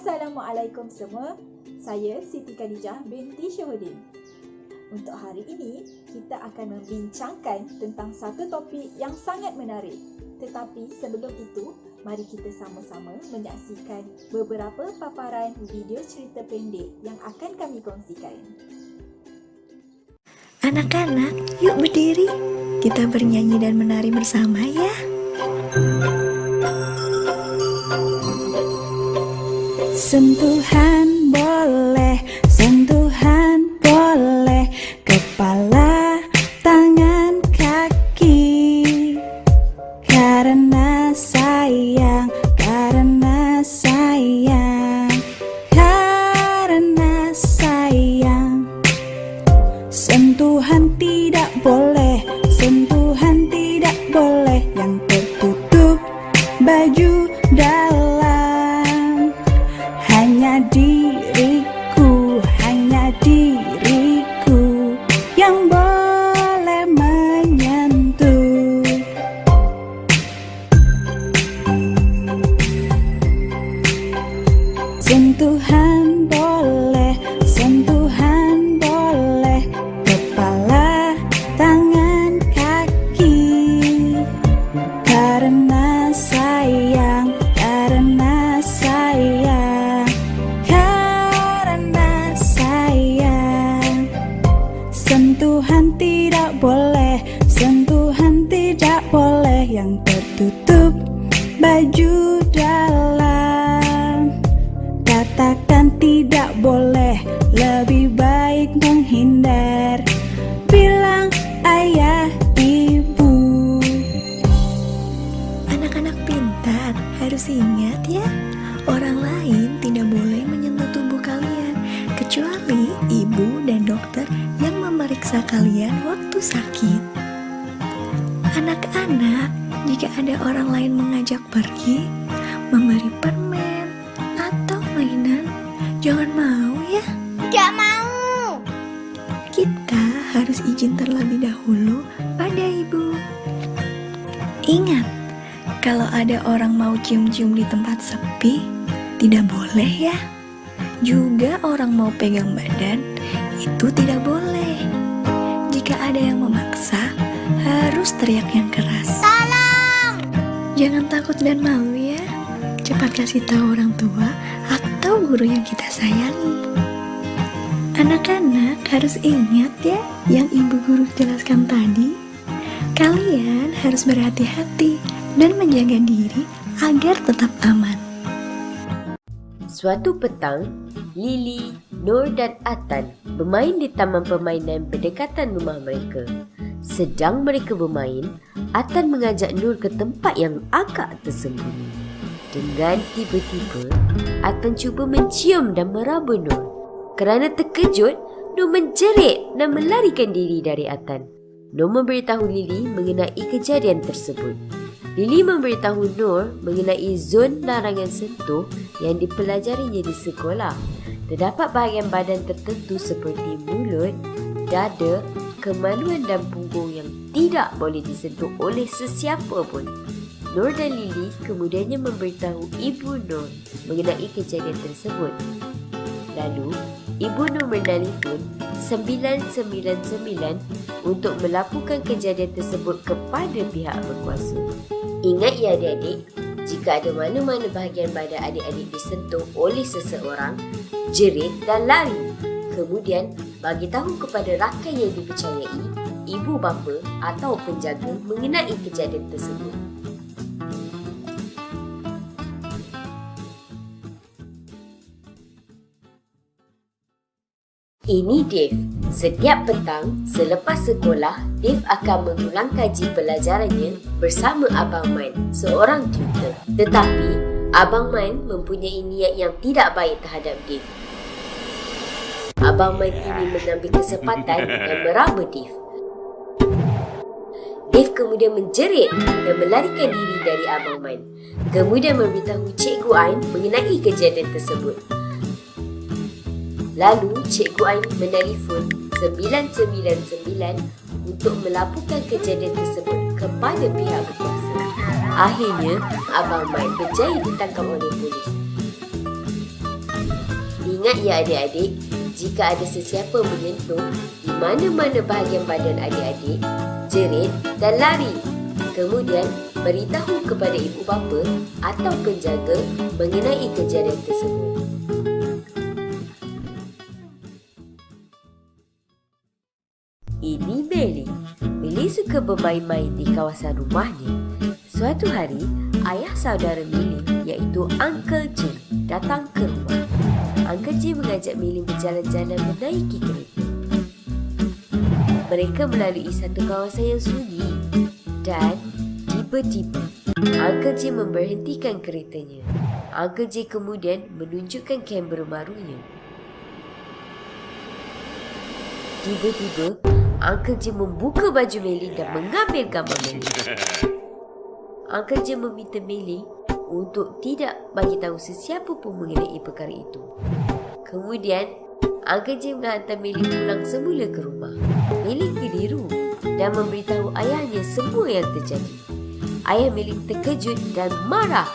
Assalamualaikum semua. Saya Siti Khadijah binti Syahudin. Untuk hari ini, kita akan membincangkan tentang satu topik yang sangat menarik. Tetapi sebelum itu, mari kita sama-sama menyaksikan beberapa paparan video cerita pendek yang akan kami kongsikan. Anak-anak, yuk berdiri. Kita bernyanyi dan menari bersama ya. Sentuhan boleh, sentuhan boleh, kepala, tangan, kaki. Karena sayang, karena sayang, karena sayang. Sentuhan tidak boleh, sentuhan tidak boleh yang tertutup baju dalam. Hanya diriku yang boleh menyentuh. Sentuhan boleh, sentuhan boleh, kepala, tangan, kaki. Karena sayang, karena sayang, karena sayang. Sentuhan tidak boleh, sentuhan tidak boleh yang tertutup baju dalam. Katakan tidak boleh, lebih baik menghindar. Bilang ayah, ibu. Anak-anak pintar, harus ingat ya, orang lain tidak boleh menyentuh tubuh kalian, kecuali ibu dan dokter yang memeriksa kalian waktu sakit. Anak-anak, jika ada orang lain mengajak pergi, memberi permen atau mainan, jangan mau ya. Gak mau. Kita harus izin terlebih dahulu pada ibu. Ingat, kalau ada orang mau cium-cium di tempat sepi, tidak boleh ya. Juga orang mau pegang badan, itu tidak boleh. Jika ada yang memaksa, harus teriak yang keras. Tolong. Jangan takut dan malu ya. Cepat kasih tahu orang tua atau guru yang kita sayangi. Anak-anak harus ingat ya yang ibu guru jelaskan tadi. Kalian harus berhati-hati dan menjaga diri agar tetap aman. Suatu petang, Lily, Nur dan Atan bermain di taman permainan berdekatan rumah mereka. Sedang mereka bermain, Atan mengajak Nur ke tempat yang agak tersembunyi. Dengan tiba-tiba, Atan cuba mencium dan meraba Nur. Kerana terkejut, Nur menjerit dan melarikan diri dari Atan. Nur memberitahu Lily mengenai kejadian tersebut. Lily memberitahu Nur mengenai zon larangan sentuh yang dipelajarinya di sekolah. Terdapat bahagian badan tertentu seperti mulut, dada, kemaluan dan punggung yang tidak boleh disentuh oleh sesiapa pun. Nur dan Lily kemudiannya memberitahu ibu Nur mengenai kejadian tersebut. Lalu, ibu Nur menelpon 999 untuk melaporkan kejadian tersebut kepada pihak berkuasa. Ingat ya adik-adik, jika ada mana-mana bahagian badan adik-adik disentuh oleh seseorang, jerit dan lari. Kemudian, bagi tahu kepada rakan yang dipercayai, ibu bapa atau penjaga mengenai kejadian tersebut. Ini Dave. Setiap petang selepas sekolah, Dave akan mengulang kaji pelajarannya bersama Abang Man, seorang tutor. Tetapi, Abang Man mempunyai niat yang tidak baik terhadap Dave. Abang Man ini mengambil kesempatan dan meraba Dave. Dave kemudian menjerit dan melarikan diri dari Abang Man. Kemudian memberitahu Cikgu Ain mengenai kejadian tersebut. Lalu, Cikgu Ain menelpon 999 untuk melaporkan kejadian tersebut kepada pihak berkuasa. Akhirnya, Abang Man berjaya ditangkap oleh polis. Ingat ya adik-adik, jika ada sesiapa menyentuh di mana-mana bahagian badan adik-adik, jerit dan lari. Kemudian beritahu kepada ibu bapa atau penjaga mengenai kejadian tersebut. Ini Meli. Meli suka bermain-main di kawasan rumahnya. Suatu hari, ayah saudara Meli iaitu Uncle Jim datang ke rumah. Uncle Jim mengajak Meli berjalan-jalan menaiki kereta. Mereka melalui satu kawasan yang sunyi dan tiba-tiba Uncle Jim memberhentikan keretanya. Uncle Jim kemudian menunjukkan kamera barunya. Tiba-tiba Uncle Jim membuka baju Meli dan mengambil gambar Meli. Uncle Jim meminta Meli untuk tidak bagi tahu sesiapa pun mengenai perkara itu. Kemudian, Uncle Jim menghantar Meli pulang semula ke rumah. Meli keliru dan memberitahu ayahnya semua yang terjadi. Ayah Meli terkejut dan marah.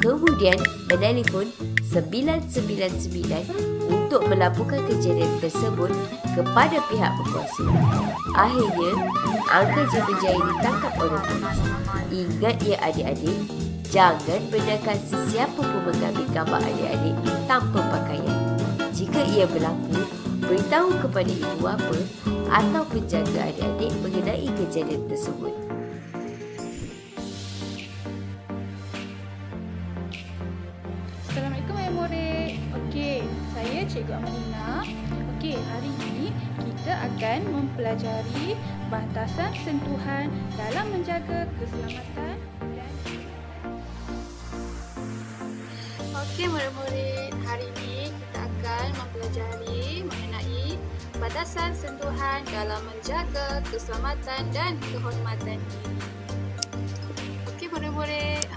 Kemudian, menelpon 999 untuk melaporkan kejadian tersebut kepada pihak berkuasa. Akhirnya, Uncle Jim berjaya ditangkap oleh polis. Ingat ya adik-adik, jangan benarkan sesiapa pun mengambil gambar adik-adik tanpa pakaian. Jika ia berlaku, beritahu kepada ibu bapa atau penjaga adik-adik mengenai kejadian tersebut. Assalamualaikum murid-murid. Okey, saya Cikgu Amalina. Okey, hari ini kita akan mempelajari batasan sentuhan dalam menjaga keselamatan dan Okey murid-murid, hari ini kita akan mempelajari mengenai batasan sentuhan dalam menjaga keselamatan dan kehormatan diri. Okey murid-murid,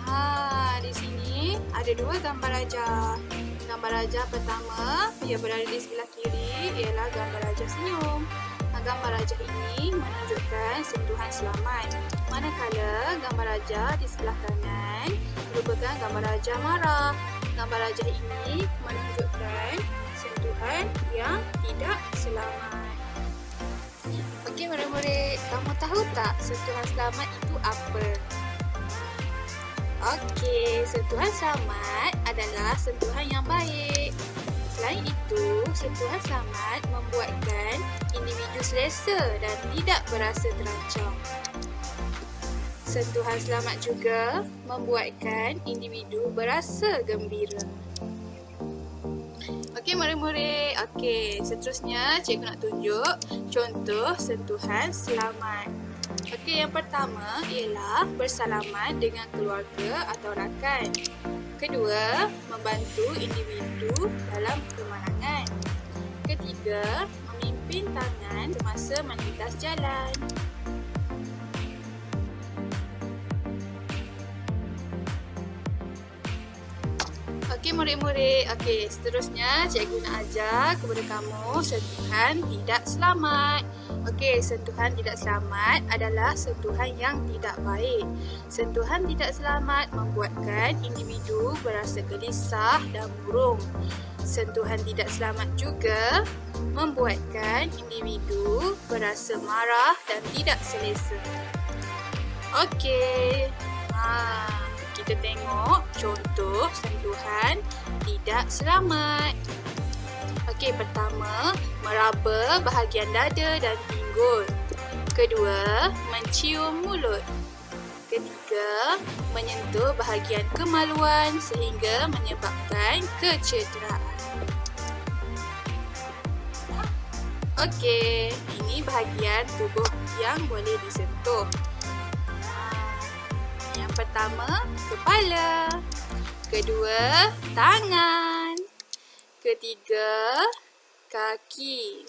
di sini ada dua gambar raja. Gambar raja pertama yang berada di sebelah kiri ialah gambar raja senyum. Gambar raja ini menunjukkan sentuhan selamat. Manakala gambar raja di sebelah kanan merupakan gambar raja marah. Gambar raja ini menunjukkan sentuhan yang tidak selamat. Okey murid-murid, kamu tahu tak sentuhan selamat itu apa? Okey, sentuhan selamat adalah sentuhan yang baik. Selain itu, sentuhan selamat membuatkan individu selesa dan tidak berasa terancam. Sentuhan selamat juga membuatkan individu berasa gembira. Okey murid-murid, seterusnya cikgu nak tunjuk contoh sentuhan selamat. Okey, yang pertama ialah bersalaman dengan keluarga atau rakan. Kedua, membantu individu dalam kemenangan. Ketiga, memimpin tangan semasa melintas jalan. Okey murid-murid, seterusnya cikgu nak ajar kepada kamu sentuhan tidak selamat. Okey, sentuhan tidak selamat adalah sentuhan yang tidak baik. Sentuhan tidak selamat membuatkan individu berasa gelisah dan murung. Sentuhan tidak selamat juga membuatkan individu berasa marah dan tidak selesa. Okey, kita tengok contoh sentuhan tidak selamat. Okey, pertama, meraba bahagian dada dan pinggul. Kedua, mencium mulut. Ketiga, menyentuh bahagian kemaluan sehingga menyebabkan kecederaan. Okey, ini bahagian tubuh yang boleh disentuh. Yang pertama, kepala. Kedua, tangan. Ketiga, kaki.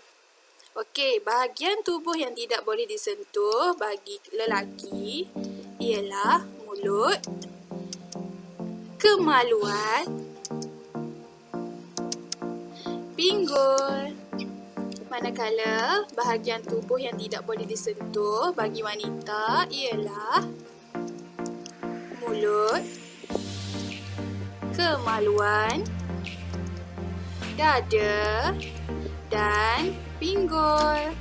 Okey, bahagian tubuh yang tidak boleh disentuh bagi lelaki ialah mulut, kemaluan, pinggul. Manakala bahagian tubuh yang tidak boleh disentuh bagi wanita ialah mulut, kemaluan, dada dan pinggul.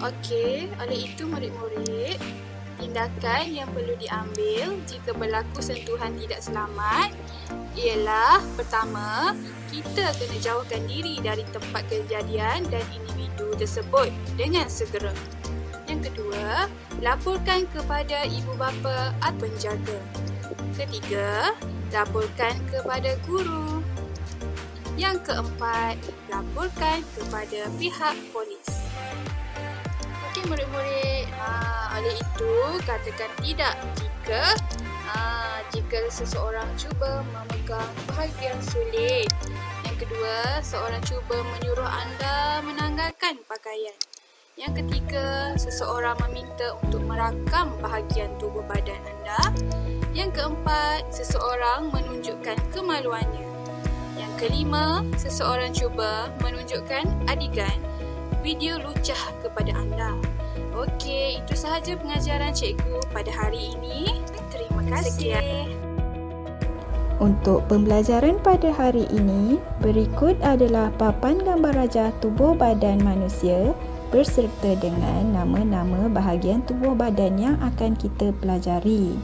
Okey, oleh itu murid-murid, tindakan yang perlu diambil jika berlaku sentuhan tidak selamat ialah pertama, kita kena jauhkan diri dari tempat kejadian dan individu tersebut dengan segera. Yang kedua, laporkan kepada ibu bapa atau penjaga. Ketiga, laporkan kepada guru. Yang keempat, laporkan kepada pihak polis. Okey murid-murid, oleh itu katakan tidak jika seseorang cuba memegang bahagian sulit. Yang kedua, seorang cuba menyuruh anda menanggalkan pakaian. Yang ketiga, seseorang meminta untuk merakam bahagian tubuh badan anda. Yang keempat, seseorang menunjukkan kemaluannya. Yang kelima, seseorang cuba menunjukkan adegan video lucah kepada anda. Okey, itu sahaja pengajaran cikgu pada hari ini. Terima kasih. Untuk pembelajaran pada hari ini, berikut adalah papan gambar rajah tubuh badan manusia berserta dengan nama-nama bahagian tubuh badan yang akan kita pelajari.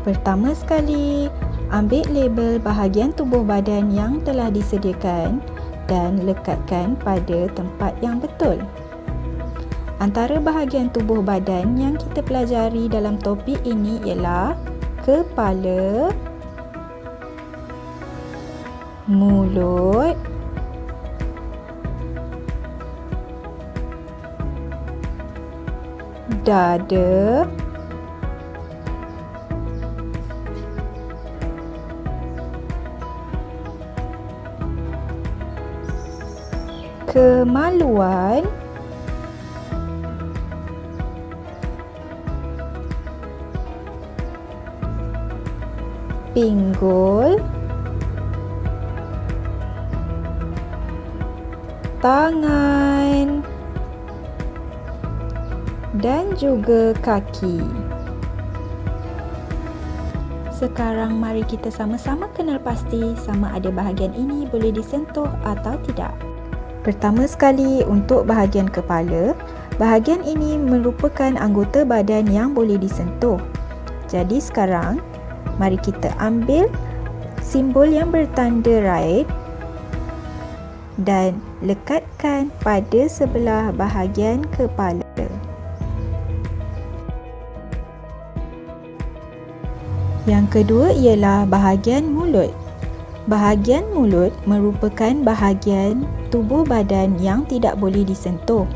Pertama sekali, ambil label bahagian tubuh badan yang telah disediakan dan lekatkan pada tempat yang betul. Antara bahagian tubuh badan yang kita pelajari dalam topik ini ialah kepala, mulut, dada, kemaluan, pinggul, tangan dan juga kaki. Sekarang mari kita sama-sama kenal pasti sama ada bahagian ini boleh disentuh atau tidak. Pertama sekali, untuk bahagian kepala, bahagian ini merupakan anggota badan yang boleh disentuh. Jadi sekarang, mari kita ambil simbol yang bertanda right dan lekatkan pada sebelah bahagian kepala. Yang kedua ialah bahagian mulut. Bahagian mulut merupakan bahagian tubuh badan yang tidak boleh disentuh.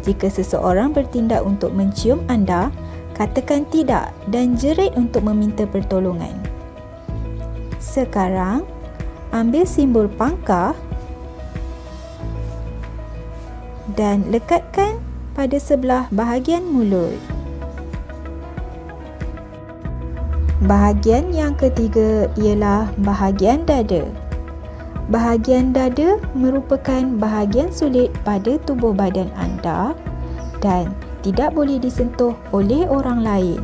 Jika seseorang bertindak untuk mencium anda, katakan tidak dan jerit untuk meminta pertolongan. Sekarang, ambil simbol pangkah dan lekatkan pada sebelah bahagian mulut. Bahagian yang ketiga ialah bahagian dada. Bahagian dada merupakan bahagian sulit pada tubuh badan anda dan tidak boleh disentuh oleh orang lain.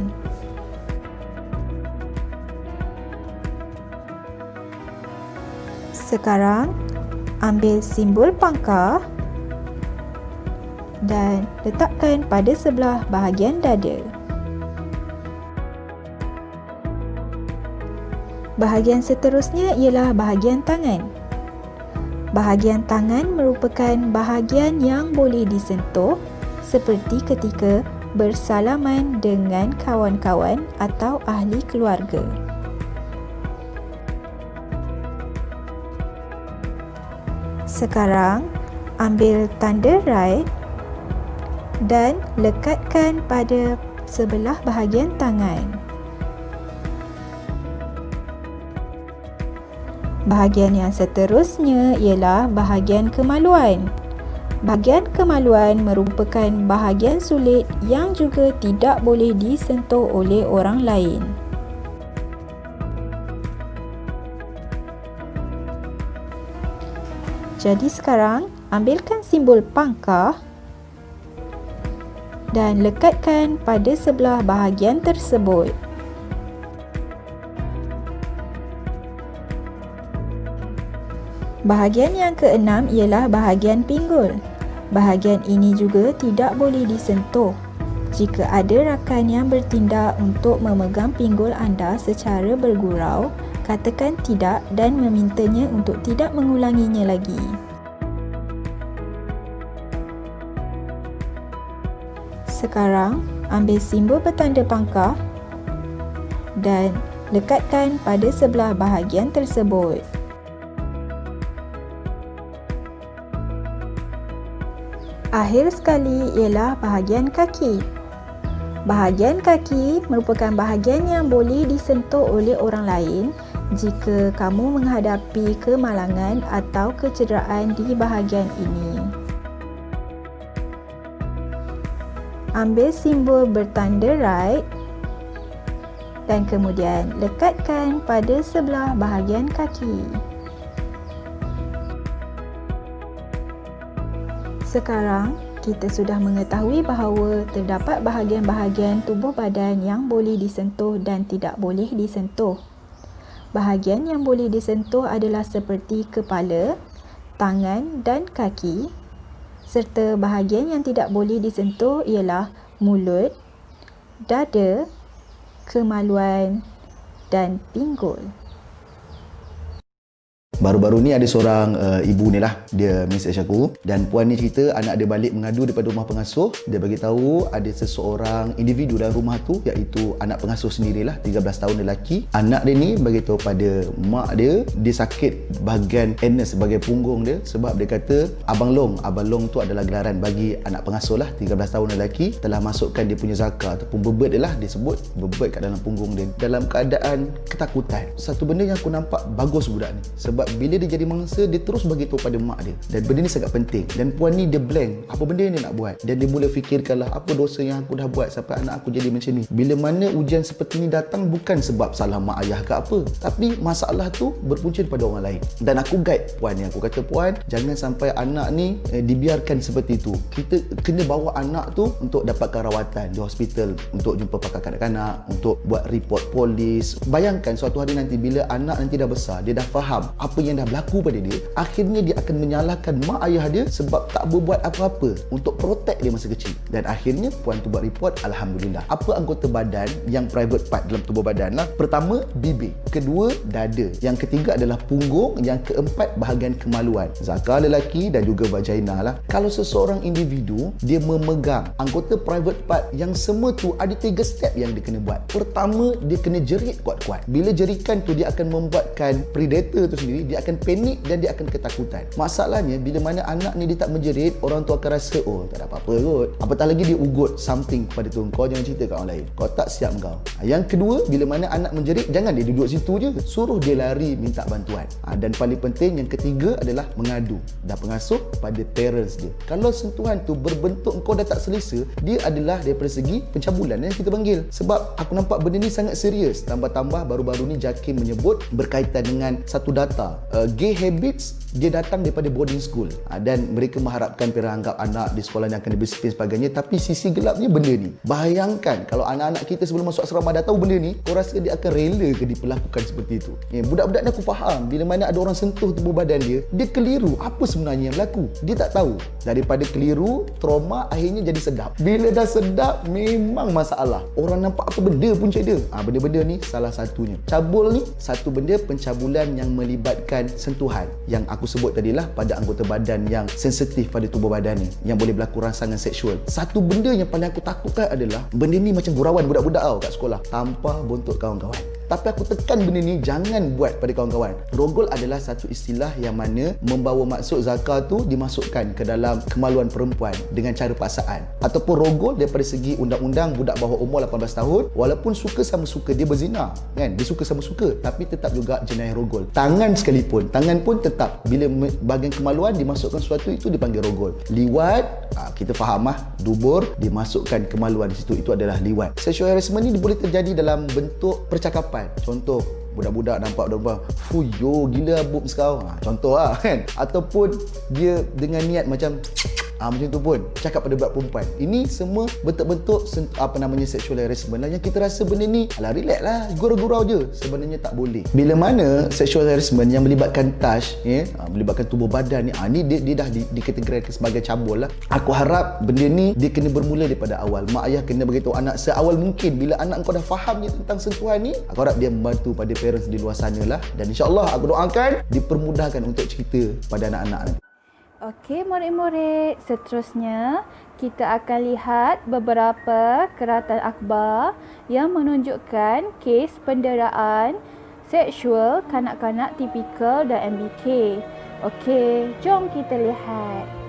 Sekarang, ambil simbol pangkah dan letakkan pada sebelah bahagian dada. Bahagian seterusnya ialah bahagian tangan. Bahagian tangan merupakan bahagian yang boleh disentuh seperti ketika bersalaman dengan kawan-kawan atau ahli keluarga. Sekarang, ambil tanda right dan lekatkan pada sebelah bahagian tangan. Bahagian yang seterusnya ialah bahagian kemaluan. Bahagian kemaluan merupakan bahagian sulit yang juga tidak boleh disentuh oleh orang lain. Jadi sekarang, ambilkan simbol pangkah dan lekatkan pada sebelah bahagian tersebut. Bahagian yang keenam ialah bahagian pinggul. Bahagian ini juga tidak boleh disentuh. Jika ada rakan yang bertindak untuk memegang pinggul anda secara bergurau, katakan tidak dan memintanya untuk tidak mengulanginya lagi. Sekarang, ambil simbol bertanda pangkah dan lekatkan pada sebelah bahagian tersebut. Akhir sekali ialah bahagian kaki. Bahagian kaki merupakan bahagian yang boleh disentuh oleh orang lain jika kamu menghadapi kemalangan atau kecederaan di bahagian ini. Ambil simbol bertanda right dan kemudian lekatkan pada sebelah bahagian kaki. Sekarang, kita sudah mengetahui bahawa terdapat bahagian-bahagian tubuh badan yang boleh disentuh dan tidak boleh disentuh. Bahagian yang boleh disentuh adalah seperti kepala, tangan dan kaki, serta bahagian yang tidak boleh disentuh ialah mulut, dada, kemaluan dan pinggul. Baru-baru ni ada seorang ibu ni lah, dia message aku dan puan ni cerita anak dia balik mengadu daripada rumah pengasuh. Dia bagi tahu ada seseorang individu dalam rumah tu, iaitu anak pengasuh sendirilah, 13 tahun lelaki. Anak dia ni bagi tahu pada mak dia sakit bahagian anus, bahagian punggung dia, sebab dia kata Abang Long tu adalah gelaran bagi anak pengasuh lah, 13 tahun lelaki, telah masukkan dia punya zakar ataupun bebet dia lah, disebut bebet kat dalam punggung dia, dalam keadaan ketakutan. Satu benda yang aku nampak bagus budak ni, sebab bila dia jadi mangsa, dia terus bagi tahu pada mak dia, dan benda ni sangat penting. Dan puan ni dia blank, apa benda yang dia nak buat, dan dia mula fikirkanlah apa dosa yang aku dah buat sampai anak aku jadi macam ni. Bila mana ujian seperti ni datang, bukan sebab salah mak ayah ke apa, tapi masalah tu berpunca daripada orang lain. Dan aku guide puan ni, aku kata puan, jangan sampai anak ni dibiarkan seperti tu. Kita kena bawa anak tu untuk dapatkan rawatan di hospital, untuk jumpa pakar kanak-kanak, untuk buat report polis. Bayangkan suatu hari nanti bila anak nanti dah besar, dia dah faham apa yang dah berlaku pada dia, akhirnya dia akan menyalahkan mak ayah dia sebab tak berbuat apa-apa untuk protect dia masa kecil. Dan akhirnya puan tu buat report, alhamdulillah. Apa anggota badan yang private part dalam tubuh badan lah? Pertama, bibir. Kedua, dada. Yang ketiga adalah punggung. Yang keempat, bahagian kemaluan, zakar lelaki dan juga vagina lah. Kalau seseorang individu dia memegang anggota private part yang semua tu, ada 3 step yang dia kena buat. Pertama, dia kena jerit kuat-kuat. Bila jerikan tu, dia akan membuatkan predator tu sendiri, dia akan panik dan dia akan ketakutan. Masalahnya bila mana anak ni dia tak menjerit, orang tu akan rasa oh tak ada apa-apa kot. Apatah lagi dia ugut something kepada tu, kau jangan cerita kat orang lain, kau tak siap kau. Yang kedua, bila mana anak menjerit, jangan dia duduk situ je, suruh dia lari minta bantuan. Dan paling penting yang ketiga adalah mengadu dan pengasuh pada parents dia. Kalau sentuhan tu berbentuk kau dah tak selesa, dia adalah daripada segi pencabulan yang kita panggil. Sebab aku nampak benda ni sangat serius. Tambah-tambah baru-baru ni JAKIM menyebut berkaitan dengan satu data, gay habits dia datang daripada boarding school, dan mereka mengharapkan parents anggap anak di sekolah yang akan disiplin sebagainya, tapi sisi gelapnya benda ni. Bayangkan kalau anak-anak kita sebelum masuk asrama dah tahu benda ni, kau rasa dia akan rela ke diperlakukan seperti itu? Budak-budak ni aku faham, bila mana ada orang sentuh tubuh badan dia, dia keliru apa sebenarnya yang berlaku, dia tak tahu. Daripada keliru, trauma, akhirnya jadi sedap. Bila dah sedap, memang masalah. Orang nampak apa benda punca dia. Benda-benda ni salah satunya. Cabul ni satu benda pencabulan yang melibatkan sentuhan yang aku sebut tadilah pada anggota badan yang sensitif pada tubuh badan ni, yang boleh berlaku rangsangan seksual. Satu benda yang paling aku takutkan adalah benda ni macam gurauan budak-budak tau kat sekolah, tampar bontot kawan-kawan. Tapi aku tekan benda ni jangan buat pada kawan-kawan. Rogol adalah satu istilah yang mana membawa maksud zakar tu dimasukkan ke dalam kemaluan perempuan dengan cara paksaan. Ataupun rogol daripada segi undang-undang, budak bawah umur 18 tahun walaupun suka sama suka, dia berzina kan, dia suka sama suka, tapi tetap juga jenayah rogol. Tangan sekalipun, tangan pun tetap, bila bahagian kemaluan dimasukkan sesuatu, itu dipanggil rogol. Liwat, kita faham dubur dimasukkan kemaluan di situ, itu adalah liwat. Sexual harassment ni boleh terjadi dalam bentuk percakapan. Contoh, budak-budak nampak orang, fuyo gila boobs kau, contoh kan. Ataupun dia dengan niat macam Macam tu pun cakap pada budak perempuan. Ini semua bentuk-bentuk sexual harassment lah, yang kita rasa benda ni alah relax lah, gurau-gurau je. Sebenarnya tak boleh. Bila mana sexual harassment yang melibatkan touch, melibatkan tubuh badan ni, dia dah dikategorikan sebagai cabul lah. Aku harap benda ni dia kena bermula daripada awal. Mak ayah kena beritahu anak seawal mungkin. Bila anak kau dah faham je tentang sentuhan ni, aku harap dia membantu pada parents di luar sana lah. Dan insyaAllah aku doakan dipermudahkan untuk cerita pada anak-anak nanti. Okey murid-murid, seterusnya kita akan lihat beberapa keratan akhbar yang menunjukkan kes penderaan seksual kanak-kanak tipikal dan MBK. Okey, jom kita lihat.